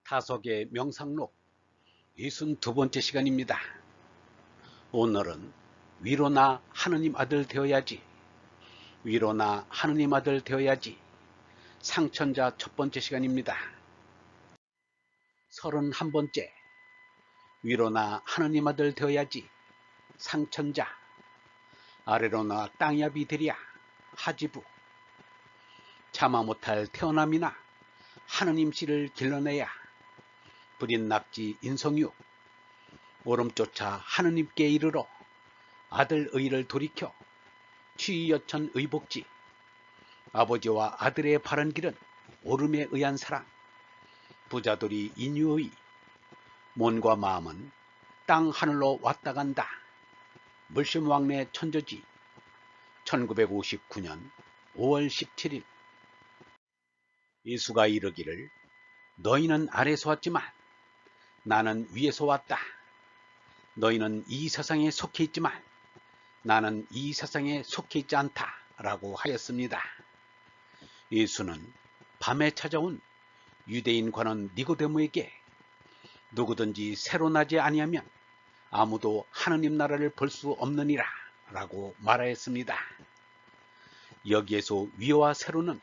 타석의 명상록 62번째 시간입니다. 오늘은 위로나 하느님 아들 되어야지, 위로나 하느님 아들 되어야지 상천자 첫 번째 시간입니다. 31번째 위로나 하느님 아들 되어야지 상천자, 아래로나 땅야비 되랴 하지부, 참아 못할 태어남이나 하느님 씨를 길러내야 불인 낙지 인성육, 오름 쫓아 하느님께 이르러 아들 의를 돌이켜 취여천 의복지, 아버지와 아들의 바른 길은 오름에 의한 사랑, 부자돌이 인유의 몸과 마음은 땅 하늘로 왔다 간다. 물심왕래 천저지 1959년 5월 17일. 예수가 이르기를 너희는 아래서 왔지만 나는 위에서 왔다. 너희는 이 세상에 속해 있지만 나는 이 세상에 속해 있지 않다 라고 하였습니다. 예수는 밤에 찾아온 유대인 관원 니고데모에게 누구든지 새로 나지 아니하면 아무도 하느님 나라를 볼 수 없느니라 라고 말하였습니다. 여기에서 위와 새로는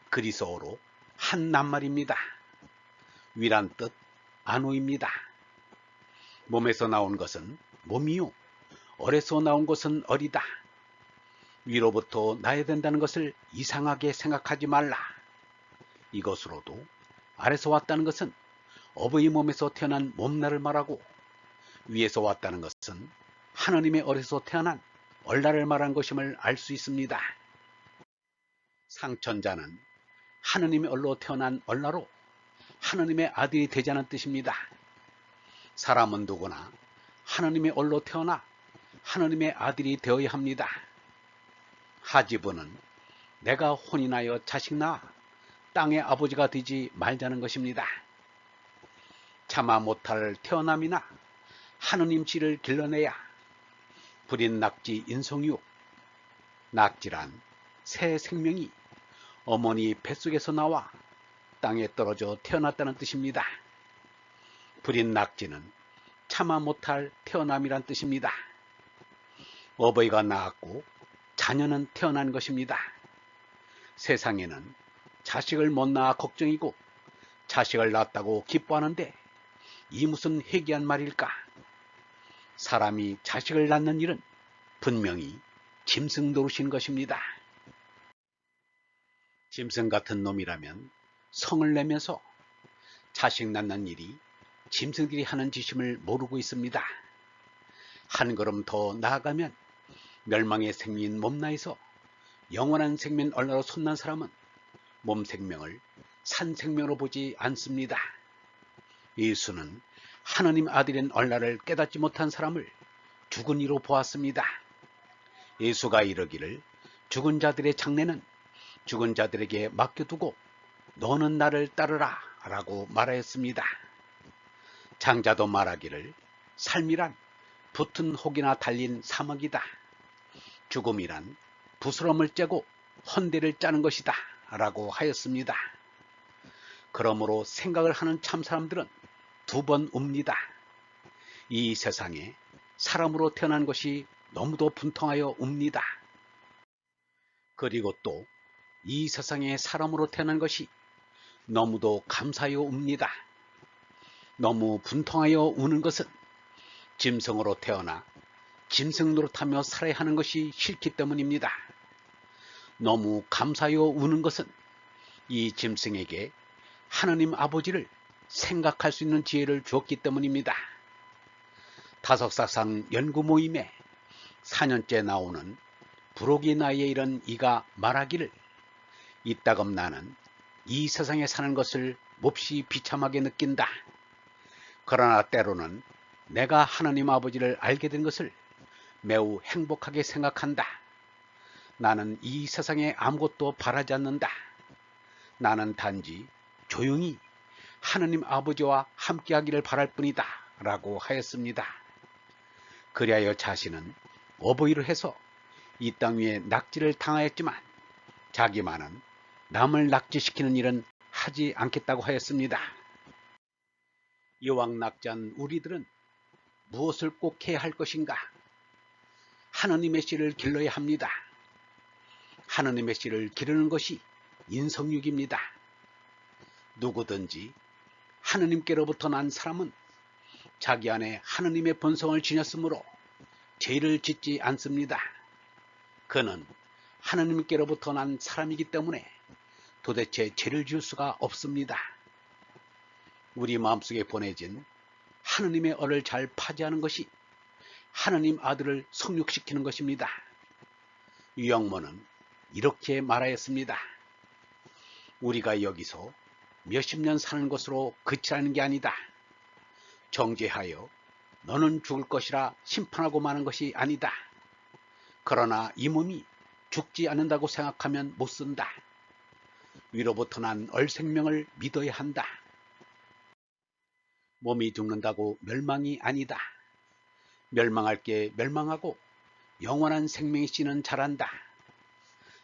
그리스어로 한 낱말입니다. 위란 뜻 아노입니다. 몸에서 나온 것은 몸이요, 얼에서 나온 것은 얼이다. 위로부터 나야 된다는 것을 이상하게 생각하지 말라. 이것으로도 아래서 왔다는 것은 어버이 몸에서 태어난 몸나를 말하고, 위에서 왔다는 것은 하느님의 얼에서 태어난 얼나를 말한 것임을 알 수 있습니다. 상천자는 하느님의 얼로 태어난 얼나로 하느님의 아들이 되자는 뜻입니다. 사람은 누구나 하느님의 얼로 태어나 하느님의 아들이 되어야 합니다. 하지부는 내가 혼인하여 자식 낳아 땅의 아버지가 되지 말자는 것입니다. 참아 못할 태어남이나 하느님 씨를 길러내야 불인 낙지 인성육, 낙지란 새 생명이 어머니 뱃속에서 나와 땅에 떨어져 태어났다는 뜻입니다. 불인 낙지는 참아 못할 태어남이란 뜻입니다. 어버이가 낳았고 자녀는 태어난 것입니다. 세상에는 자식을 못 낳아 걱정이고 자식을 낳았다고 기뻐하는데 이 무슨 회개한 말일까? 사람이 자식을 낳는 일은 분명히 짐승 노릇인 것입니다. 짐승 같은 놈이라면 성을 내면서 자식 낳는 일이 짐승들이 하는 짓임을 모르고 있습니다. 한 걸음 더 나아가면 멸망의 생명인 몸나에서 영원한 생명 얼나로 손난 사람은 몸 생명을 산 생명으로 보지 않습니다. 예수는 하느님 아들인 얼나를 깨닫지 못한 사람을 죽은 이로 보았습니다. 예수가 이르기를 죽은 자들의 장례는 죽은 자들에게 맡겨두고 너는 나를 따르라 라고 말하였습니다. 장자도 말하기를 삶이란 붙은 혹이나 달린 사막이다. 죽음이란 부스럼을 째고 헌대를 짜는 것이다 라고 하였습니다. 그러므로 생각을 하는 참 사람들은 두 번 웁니다. 이 세상에 사람으로 태어난 것이 너무도 분통하여 웁니다. 그리고 또 이 세상에 사람으로 태어난 것이 너무도 감사하여 웁니다. 너무 분통하여 우는 것은 짐승으로 태어나 짐승 노릇하며 살아야 하는 것이 싫기 때문입니다. 너무 감사하여 우는 것은 이 짐승에게 하느님 아버지를 생각할 수 있는 지혜를 주었기 때문입니다. 다석사상 연구 모임에 4년째 나오는 부록이 나이에 이른 이가 말하기를 이따금 나는 이 세상에 사는 것을 몹시 비참하게 느낀다. 그러나 때로는 내가 하느님 아버지를 알게 된 것을 매우 행복하게 생각한다. 나는 이 세상에 아무것도 바라지 않는다. 나는 단지 조용히 하느님 아버지와 함께하기를 바랄 뿐이다 라고 하였습니다. 그리하여 자신은 어버이를 해서 이 땅 위에 낙지를 당하였지만 자기만은 남을 낙지시키는 일은 하지 않겠다고 하였습니다. 여왕낙자한 우리들은 무엇을 꼭 해야 할 것인가? 하느님의 씨를 길러야 합니다. 하느님의 씨를 기르는 것이 인성육입니다. 누구든지 하느님께로부터 난 사람은 자기 안에 하느님의 본성을 지녔으므로 죄를 짓지 않습니다. 그는 하느님께로부터 난 사람이기 때문에 도대체 죄를 지을 수가 없습니다. 우리 마음속에 보내진 하느님의 얼을 잘 파지하는 것이 하느님 아들을 성육시키는 것입니다. 유영모는 이렇게 말하였습니다. 우리가 여기서 몇십 년 사는 것으로 그치라는 게 아니다. 정죄하여 너는 죽을 것이라 심판하고 마는 것이 아니다. 그러나 이 몸이 죽지 않는다고 생각하면 못 쓴다. 위로부터 난 얼생명을 믿어야 한다. 몸이 죽는다고 멸망이 아니다. 멸망할 게 멸망하고 영원한 생명의 씨는 자란다.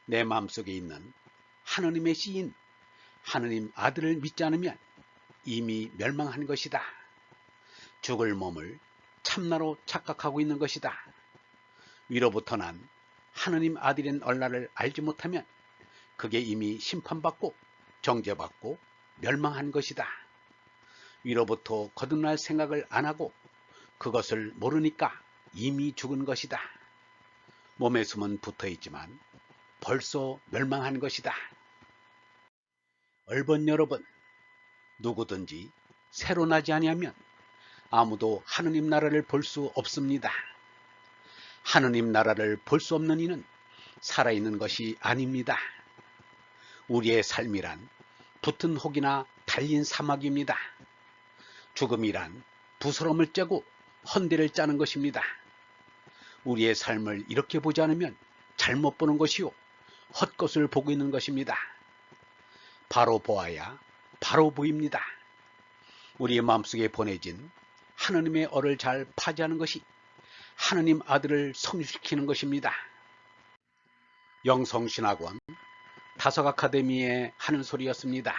내 마음속에 있는 하느님의 씨인 하느님 아들을 믿지 않으면 이미 멸망한 것이다. 죽을 몸을 참나로 착각하고 있는 것이다. 위로부터 난 하느님 아들인 얼라를 알지 못하면 그게 이미 심판받고 정죄받고 멸망한 것이다. 위로부터 거듭날 생각을 안 하고 그것을 모르니까 이미 죽은 것이다. 몸에 숨은 붙어 있지만 벌써 멸망한 것이다. 얼번 여러분, 누구든지 새로 나지 아니하면 아무도 하느님 나라를 볼 수 없습니다. 하느님 나라를 볼 수 없는 이는 살아있는 것이 아닙니다. 우리의 삶이란 붙은 혹이나 달린 사막입니다. 죽음이란 부스럼을 째고 헌대를 짜는 것입니다. 우리의 삶을 이렇게 보지 않으면 잘못 보는 것이요 헛것을 보고 있는 것입니다. 바로 보아야 바로 보입니다. 우리의 마음속에 보내진 하느님의 얼을 잘 파지하는 것이 하느님 아들을 성육시키는 것입니다. 영성신학원 다석아카데미의 하는 소리였습니다.